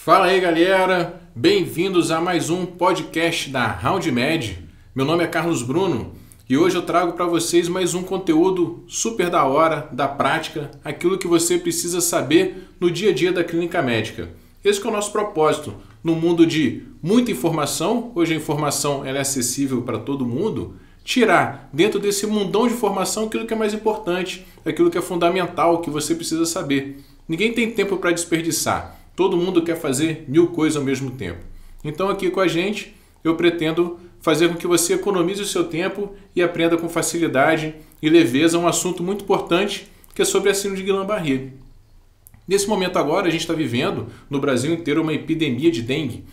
Fala aí, galera, bem-vindos a mais um podcast da RoundMed. Meu nome é Carlos Bruno e hoje eu trago para vocês mais um conteúdo super da hora, da prática, aquilo que você precisa saber no dia a dia da clínica médica. Esse que é o nosso propósito, no mundo de muita informação, hoje a informação ela é acessível para todo mundo, tirar dentro desse mundão de informação aquilo que é mais importante, aquilo que é fundamental, que você precisa saber. Ninguém tem tempo para desperdiçar. Todo mundo quer fazer 1000 coisas ao mesmo tempo. Então aqui com a gente eu pretendo fazer com que você economize o seu tempo e aprenda com facilidade e leveza um assunto muito importante que é sobre a síndrome de Guillain-Barré. Nesse momento agora a gente está vivendo no Brasil inteiro uma epidemia de dengue.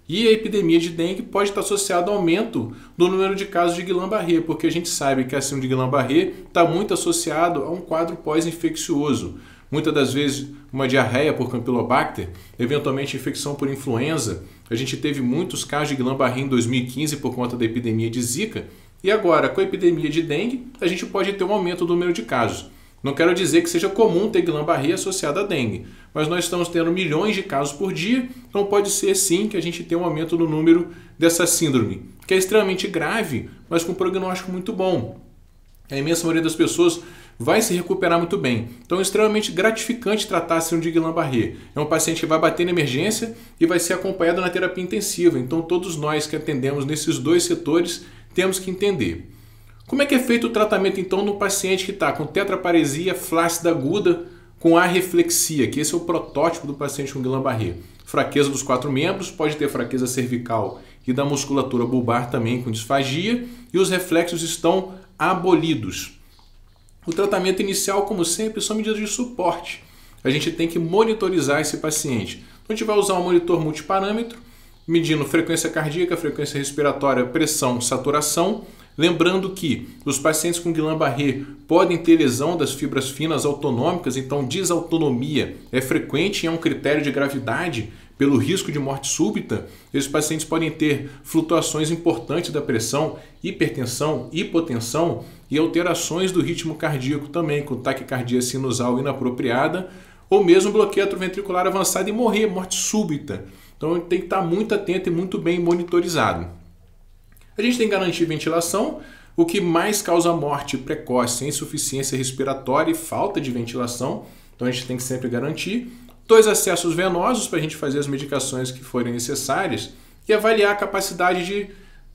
E a epidemia de dengue pode estar associada ao aumento do número de casos de Guillain-Barré, porque a gente sabe que a síndrome de Guillain-Barré está muito associado a um quadro pós-infeccioso. Muitas das vezes uma diarreia por Campylobacter, eventualmente infecção por influenza. A gente teve muitos casos de Guillain-Barré em 2015 por conta da epidemia de Zika. E agora, com a epidemia de dengue, a gente pode ter um aumento do número de casos. Não quero dizer que seja comum ter Guillain-Barré associado à dengue, mas nós estamos tendo milhões de casos por dia, então pode ser sim que a gente tenha um aumento no número dessa síndrome, que é extremamente grave, mas com prognóstico muito bom. A imensa maioria das pessoas vai se recuperar muito bem. Então é extremamente gratificante tratar a síndrome de Guillain-Barré. É um paciente que vai bater na emergência e vai ser acompanhado na terapia intensiva. Então todos nós que atendemos nesses dois setores temos que entender. Como é que é feito o tratamento então no paciente que está com tetraparesia flácida aguda com arreflexia, que esse é o protótipo do paciente com Guillain-Barré. Fraqueza dos 4 membros, pode ter fraqueza cervical e da musculatura bulbar também com disfagia e os reflexos estão abolidos. O tratamento inicial, como sempre, são medidas de suporte. A gente tem que monitorizar esse paciente. Então, a gente vai usar um monitor multiparâmetro, medindo frequência cardíaca, frequência respiratória, pressão, saturação. Lembrando que os pacientes com Guillain-Barré podem ter lesão das fibras finas autonômicas, então desautonomia é frequente e é um critério de gravidade pelo risco de morte súbita. Esses pacientes podem ter flutuações importantes da pressão, hipertensão, hipotensão e alterações do ritmo cardíaco também, com taquicardia sinusal inapropriada ou mesmo bloqueio atrioventricular avançado e morrer, morte súbita. Então tem que estar muito atento e muito bem monitorizado. A gente tem que garantir ventilação. O que mais causa morte precoce é insuficiência respiratória e falta de ventilação. Então a gente tem que sempre garantir. 2 acessos venosos para a gente fazer as medicações que forem necessárias e avaliar a capacidade de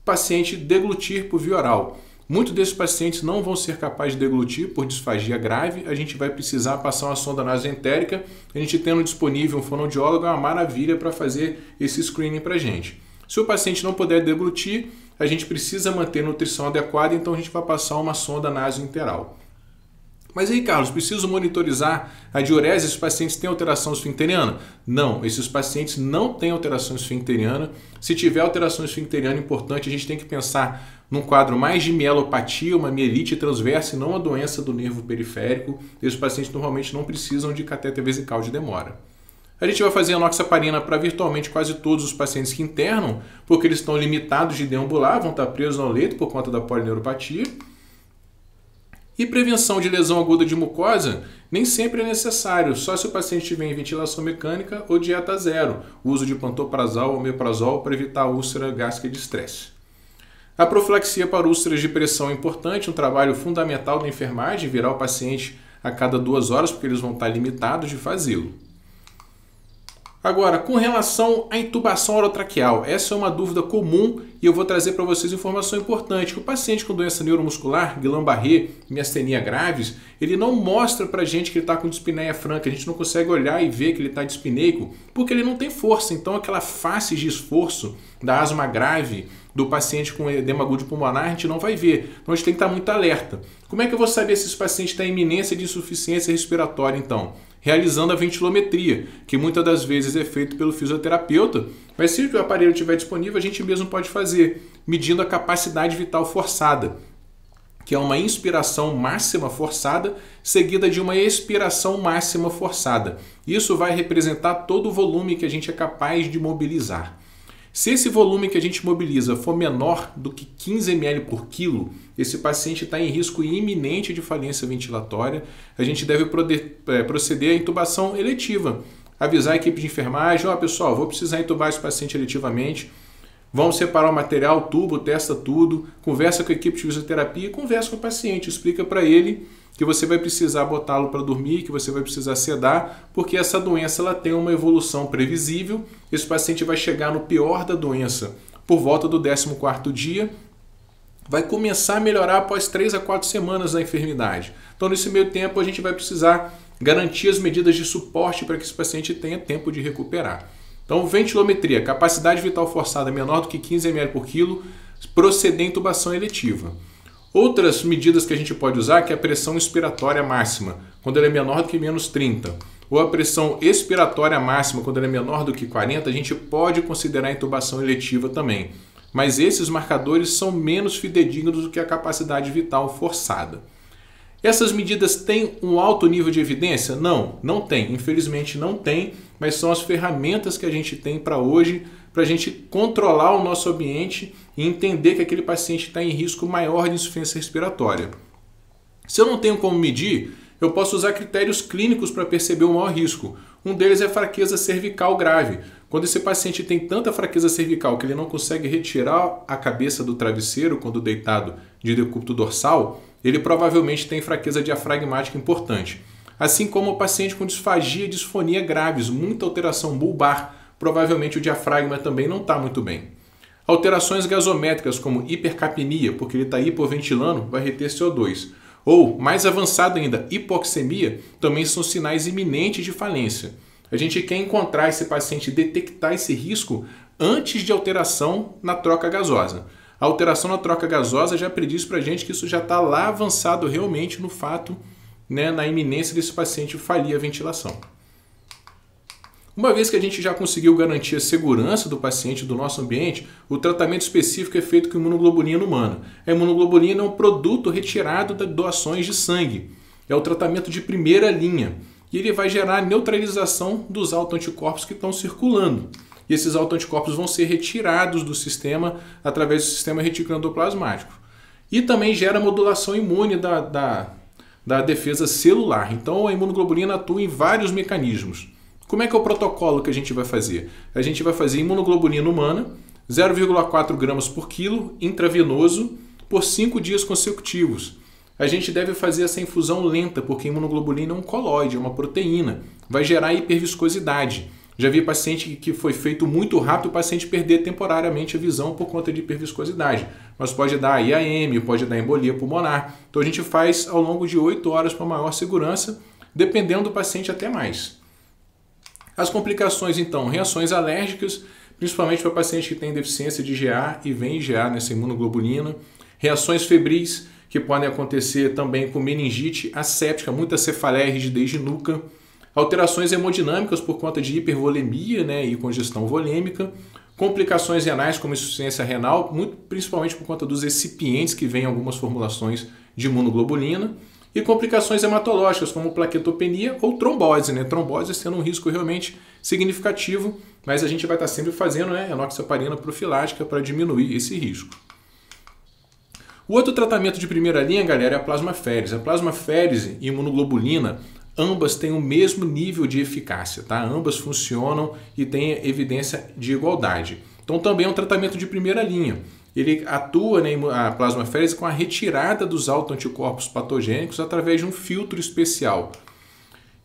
paciente deglutir por via oral. Muitos desses pacientes não vão ser capazes de deglutir por disfagia grave. A gente vai precisar passar uma sonda nasoentérica. A gente tendo disponível um fonoaudiólogo é uma maravilha para fazer esse screening para a gente. Se o paciente não puder deglutir, a gente precisa manter nutrição adequada, então a gente vai passar uma sonda nasointeral. Mas aí, Carlos, preciso monitorizar a diurese? Esses pacientes têm alteração esfincteriana? Não, esses pacientes não têm alteração esfincteriana. Se tiver alteração esfincteriana importante, a gente tem que pensar num quadro mais de mielopatia, uma mielite transversa e não uma doença do nervo periférico. Esses pacientes normalmente não precisam de catéter vesical de demora. A gente vai fazer enoxaparina para virtualmente quase todos os pacientes que internam, porque eles estão limitados de deambular, vão estar presos ao leito por conta da polineuropatia. E prevenção de lesão aguda de mucosa nem sempre é necessário, só se o paciente tiver em ventilação mecânica ou dieta zero, o uso de pantoprazol ou omeprazol para evitar a úlcera gástrica de estresse. A profilaxia para úlceras de pressão é importante, um trabalho fundamental da enfermagem, virar o paciente a cada 2 horas, porque eles vão estar limitados de fazê-lo. Agora, com relação à intubação orotraqueal, essa é uma dúvida comum e eu vou trazer para vocês informação importante. Que o paciente com doença neuromuscular, Guillain-Barré, miastenia graves, ele não mostra para a gente que ele está com dispneia franca, a gente não consegue olhar e ver que ele está dispneico, porque ele não tem força. Então, aquela face de esforço da asma grave do paciente com edema agudo pulmonar, a gente não vai ver. Então, a gente tem que estar muito alerta. Como é que eu vou saber se esse paciente está em iminência de insuficiência respiratória, então? Realizando a ventilometria, que muitas das vezes é feito pelo fisioterapeuta, mas se o aparelho estiver disponível, a gente mesmo pode fazer, medindo a capacidade vital forçada, que é uma inspiração máxima forçada, seguida de uma expiração máxima forçada. Isso vai representar todo o volume que a gente é capaz de mobilizar. Se esse volume que a gente mobiliza for menor do que 15 ml por quilo, esse paciente está em risco iminente de falência ventilatória. A gente deve proceder à intubação eletiva. avisar a equipe de enfermagem, ó pessoal, vou precisar entubar esse paciente eletivamente, vamos separar o material, tubo, testa tudo, conversa com a equipe de fisioterapia, conversa com o paciente, explica para ele que você vai precisar botá-lo para dormir, que você vai precisar sedar, porque essa doença ela tem uma evolução previsível, esse paciente vai chegar no pior da doença por volta do 14º dia, vai começar a melhorar após 3 a 4 semanas da enfermidade. Então, nesse meio tempo, a gente vai precisar garantir as medidas de suporte para que esse paciente tenha tempo de recuperar. Então, ventilometria, capacidade vital forçada menor do que 15 ml por quilo, proceder intubação eletiva. Outras medidas que a gente pode usar, que é a pressão expiratória máxima, quando ela é menor do que menos 30, ou a pressão expiratória máxima, quando ela é menor do que 40, a gente pode considerar intubação eletiva também. Mas esses marcadores são menos fidedignos do que a capacidade vital forçada. Essas medidas têm um alto nível de evidência? Não, não tem. Infelizmente não tem, mas são as ferramentas que a gente tem para hoje, para a gente controlar o nosso ambiente e entender que aquele paciente está em risco maior de insuficiência respiratória. Se eu não tenho como medir, eu posso usar critérios clínicos para perceber o maior risco. Um deles é fraqueza cervical grave. Quando esse paciente tem tanta fraqueza cervical que ele não consegue retirar a cabeça do travesseiro quando deitado de decúbito dorsal, ele provavelmente tem fraqueza diafragmática importante. Assim como o paciente com disfagia e disfonia graves, muita alteração bulbar, provavelmente o diafragma também não está muito bem. Alterações gasométricas como hipercapnia, porque ele está hipoventilando, vai reter CO2. Ou, mais avançado ainda, hipoxemia, também são sinais iminentes de falência. A gente quer encontrar esse paciente, detectar esse risco antes de alteração na troca gasosa. A alteração na troca gasosa já prediz para a gente que isso já está lá avançado realmente no fato, na iminência desse paciente falir a ventilação. Uma vez que a gente já conseguiu garantir a segurança do paciente do nosso ambiente, o tratamento específico é feito com imunoglobulina humana. A imunoglobulina é um produto retirado de doações de sangue. É o tratamento de primeira linha. E ele vai gerar a neutralização dos autoanticorpos que estão circulando. E esses autoanticorpos vão ser retirados do sistema através do sistema reticuloendoplasmático. E também gera modulação imune da defesa celular. Então a imunoglobulina atua em vários mecanismos. Como é que é o protocolo que a gente vai fazer? A gente vai fazer imunoglobulina humana, 0,4 gramas por quilo, intravenoso, por 5 dias consecutivos. A gente deve fazer essa infusão lenta, porque a imunoglobulina é um colóide, é uma proteína. Vai gerar hiperviscosidade. Já vi paciente que foi feito muito rápido, o paciente perder temporariamente a visão por conta de hiperviscosidade. Mas pode dar IAM, pode dar embolia pulmonar. Então a gente faz ao longo de 8 horas para maior segurança, dependendo do paciente até mais. As complicações, então, reações alérgicas, principalmente para pacientes que têm deficiência de IgA e vem IgA nessa imunoglobulina. Reações febris, que podem acontecer também com meningite asséptica, muita cefaleia e rigidez de nuca. Alterações hemodinâmicas por conta de hipervolemia e congestão volêmica. Complicações renais, como insuficiência renal, principalmente por conta dos excipientes que vêm em algumas formulações de imunoglobulina. E complicações hematológicas, como plaquetopenia ou trombose. Trombose sendo um risco realmente significativo, mas a gente vai estar sempre fazendo enoxaparina profilática para diminuir esse risco. O outro tratamento de primeira linha, galera, é a plasmaférese. A plasmaférese e imunoglobulina, ambas têm o mesmo nível de eficácia, tá? Ambas funcionam e têm evidência de igualdade. Então também é um tratamento de primeira linha. Ele atua a plasmaférese com a retirada dos autoanticorpos patogênicos através de um filtro especial.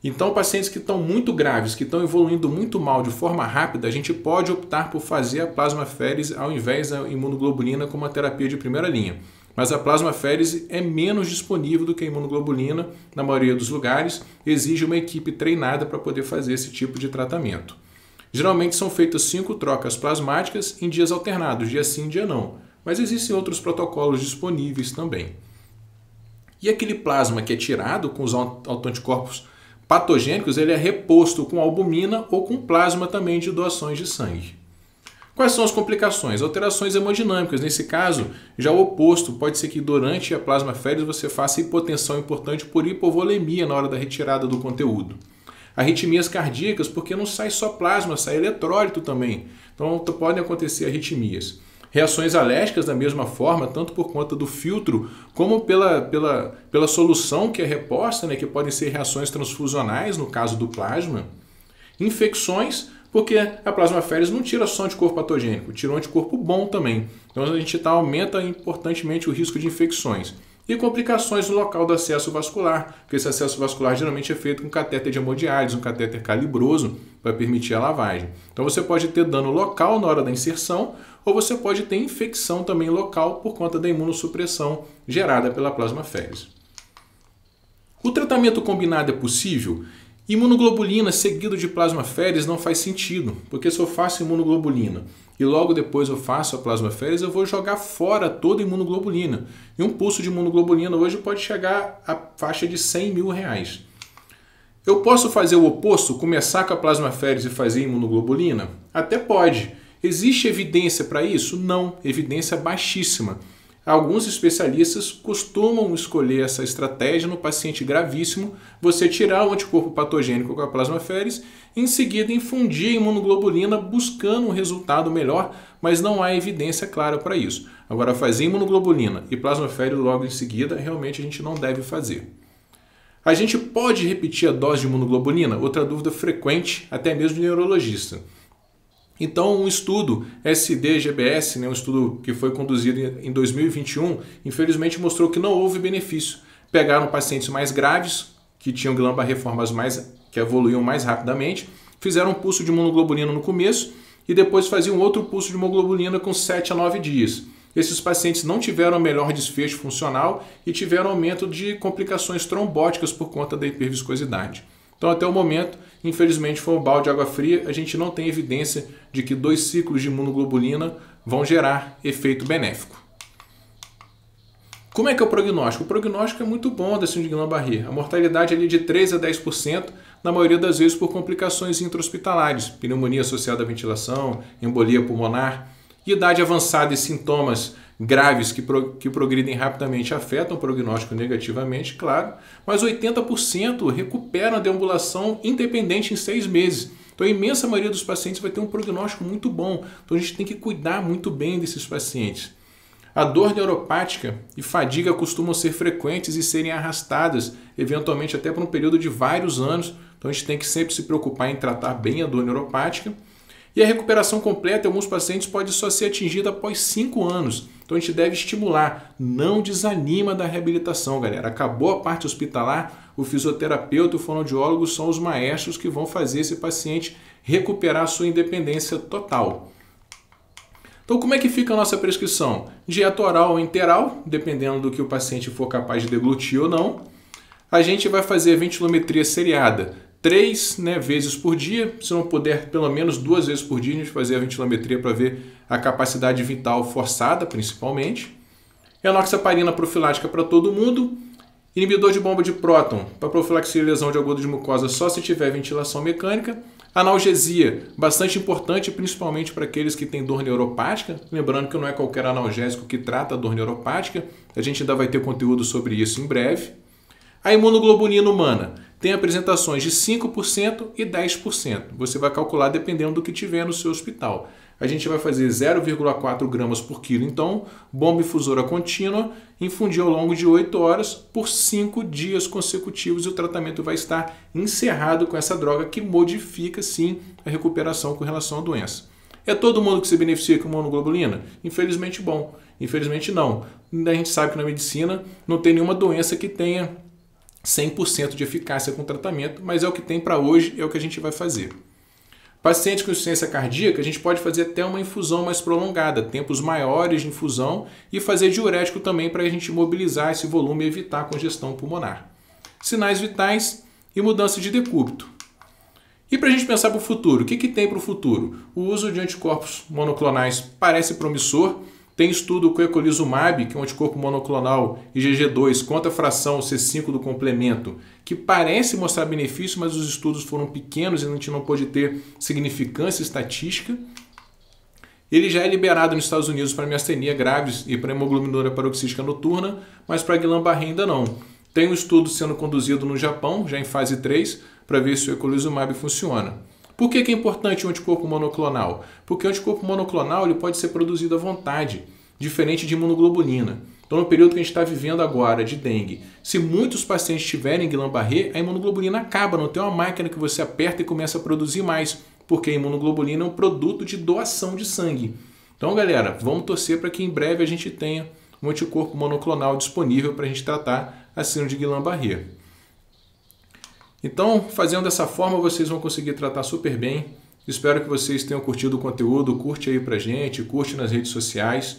Então, pacientes que estão muito graves, que estão evoluindo muito mal de forma rápida, a gente pode optar por fazer a plasmaférese ao invés da imunoglobulina como uma terapia de primeira linha. Mas a plasmaférese é menos disponível do que a imunoglobulina na maioria dos lugares, exige uma equipe treinada para poder fazer esse tipo de tratamento. Geralmente são feitas 5 trocas plasmáticas em dias alternados, dia sim, dia não. Mas existem outros protocolos disponíveis também. E aquele plasma que é tirado com os autoanticorpos patogênicos, ele é reposto com albumina ou com plasma também de doações de sangue. Quais são as complicações? Alterações hemodinâmicas. Nesse caso, já o oposto. Pode ser que durante a plasmaférese você faça hipotensão importante por hipovolemia na hora da retirada do conteúdo. Arritmias cardíacas, porque não sai só plasma, sai eletrólito também. Então podem acontecer arritmias. Reações alérgicas da mesma forma, tanto por conta do filtro, como pela solução que é reposta, que podem ser reações transfusionais no caso do plasma. Infecções, porque a plasmaféresis não tira só anticorpo patogênico, tira um anticorpo bom também. Então a gente aumenta importantemente o risco de infecções. E complicações no local do acesso vascular, porque esse acesso vascular geralmente é feito com catéter de hemodiálise, um catéter calibroso para permitir a lavagem. Então você pode ter dano local na hora da inserção, ou você pode ter infecção também local por conta da imunossupressão gerada pela plasmaféresis. O tratamento combinado é possível? Imunoglobulina seguido de plasmaféresis não faz sentido, porque se eu faço imunoglobulina e logo depois eu faço a plasmaféresis, eu vou jogar fora toda a imunoglobulina. E um pulso de imunoglobulina hoje pode chegar à faixa de R$100 mil. Eu posso fazer o oposto, começar com a plasmaféresis e fazer imunoglobulina? Até pode. Existe evidência para isso? Não, evidência baixíssima. Alguns especialistas costumam escolher essa estratégia no paciente gravíssimo, você tirar o anticorpo patogênico com a plasmaféresis e em seguida infundir a imunoglobulina buscando um resultado melhor, mas não há evidência clara para isso. Agora, fazer imunoglobulina e plasmaféresis logo em seguida, realmente a gente não deve fazer. A gente pode repetir a dose de imunoglobulina? Outra dúvida frequente, até mesmo de neurologista. Então, um estudo SD-GBS, um estudo que foi conduzido em 2021, infelizmente mostrou que não houve benefício. Pegaram pacientes mais graves, que tinham Guillain-Barré formas que evoluíam mais rapidamente, fizeram um pulso de imunoglobulina no começo e depois faziam outro pulso de imunoglobulina com 7 a 9 dias. Esses pacientes não tiveram melhor desfecho funcional e tiveram aumento de complicações trombóticas por conta da hiperviscosidade. Então, até o momento, infelizmente, foi um balde de água fria. A gente não tem evidência de que 2 ciclos de imunoglobulina vão gerar efeito benéfico. Como é que é o prognóstico? O prognóstico é muito bom da síndrome de Guillain-Barré. A mortalidade é ali de 3 a 10%, na maioria das vezes por complicações intra-hospitalares, pneumonia associada à ventilação, embolia pulmonar. Idade avançada e sintomas graves que progridem rapidamente afetam o prognóstico negativamente, claro, mas 80% recuperam a deambulação independente em 6 meses. Então a imensa maioria dos pacientes vai ter um prognóstico muito bom. Então a gente tem que cuidar muito bem desses pacientes. A dor neuropática e fadiga costumam ser frequentes e serem arrastadas, eventualmente até por um período de vários anos. Então a gente tem que sempre se preocupar em tratar bem a dor neuropática. E a recuperação completa em alguns pacientes pode só ser atingida após 5 anos. Então a gente deve estimular. Não desanima da reabilitação, galera. Acabou a parte hospitalar, o fisioterapeuta e o fonoaudiólogo são os maestros que vão fazer esse paciente recuperar a sua independência total. Então como é que fica a nossa prescrição? Dieta oral ou enteral, dependendo do que o paciente for capaz de deglutir ou não. A gente vai fazer a ventilometria seriada 3 vezes por dia, se não puder pelo menos 2 vezes por dia, a gente vai fazer a ventilometria para ver a capacidade vital forçada, principalmente. Enoxaparina profilática para todo mundo. Inibidor de bomba de próton para profilaxia e lesão de agudo de mucosa só se tiver ventilação mecânica. Analgesia, bastante importante, principalmente para aqueles que têm dor neuropática. Lembrando que não é qualquer analgésico que trata a dor neuropática. A gente ainda vai ter conteúdo sobre isso em breve. A imunoglobulina humana tem apresentações de 5% e 10%. Você vai calcular dependendo do que tiver no seu hospital. A gente vai fazer 0,4 gramas por quilo, então, bomba infusora contínua, infundir ao longo de 8 horas por 5 dias consecutivos e o tratamento vai estar encerrado com essa droga que modifica, sim, a recuperação com relação à doença. É todo mundo que se beneficia com imunoglobulina? Infelizmente, bom. Infelizmente, não. A gente sabe que na medicina não tem nenhuma doença que tenha 100% de eficácia com o tratamento, mas é o que tem para hoje, é o que a gente vai fazer. Pacientes com insuficiência cardíaca, a gente pode fazer até uma infusão mais prolongada, tempos maiores de infusão e fazer diurético também para a gente mobilizar esse volume e evitar a congestão pulmonar. Sinais vitais e mudança de decúbito. E para a gente pensar para o futuro, o que tem para o futuro? O uso de anticorpos monoclonais parece promissor. Tem estudo com eculizumab, que é um anticorpo monoclonal IgG2 contra a fração C5 do complemento, que parece mostrar benefício, mas os estudos foram pequenos e a gente não pôde ter significância estatística. Ele já é liberado nos Estados Unidos para miastenia graves e para hemoglobinúria paroxística noturna, mas para Guillain-Barré ainda não. Tem um estudo sendo conduzido no Japão, já em fase 3, para ver se o eculizumab funciona. Por que é importante o anticorpo monoclonal? Porque o anticorpo monoclonal ele pode ser produzido à vontade, diferente de imunoglobulina. Então, no período que a gente está vivendo agora de dengue, se muitos pacientes tiverem Guillain-Barré, a imunoglobulina acaba, não tem uma máquina que você aperta e começa a produzir mais, porque a imunoglobulina é um produto de doação de sangue. Então, galera, vamos torcer para que em breve a gente tenha um anticorpo monoclonal disponível para a gente tratar a síndrome de Guillain-Barré. Então, fazendo dessa forma, vocês vão conseguir tratar super bem. Espero que vocês tenham curtido o conteúdo, curte aí pra gente, curte nas redes sociais.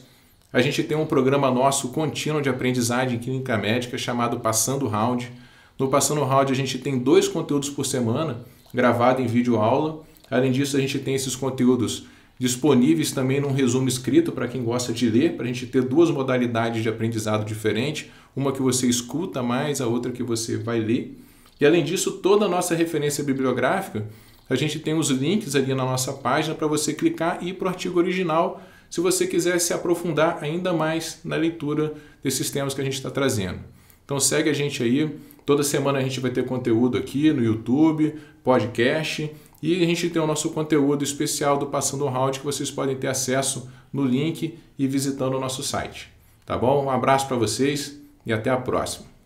A gente tem um programa nosso contínuo de aprendizagem em clínica médica chamado Passando Round. No Passando Round a gente tem 2 conteúdos por semana, gravado em vídeo aula. Além disso, a gente tem esses conteúdos disponíveis também num resumo escrito para quem gosta de ler, para a gente ter 2 modalidades de aprendizado diferentes, uma que você escuta mais, a outra que você vai ler. E além disso, toda a nossa referência bibliográfica, a gente tem os links ali na nossa página para você clicar e ir para o artigo original, se você quiser se aprofundar ainda mais na leitura desses temas que a gente está trazendo. Então segue a gente aí, toda semana a gente vai ter conteúdo aqui no YouTube, podcast, e a gente tem o nosso conteúdo especial do Passando Round que vocês podem ter acesso no link e visitando o nosso site. Tá bom? Um abraço para vocês e até a próxima.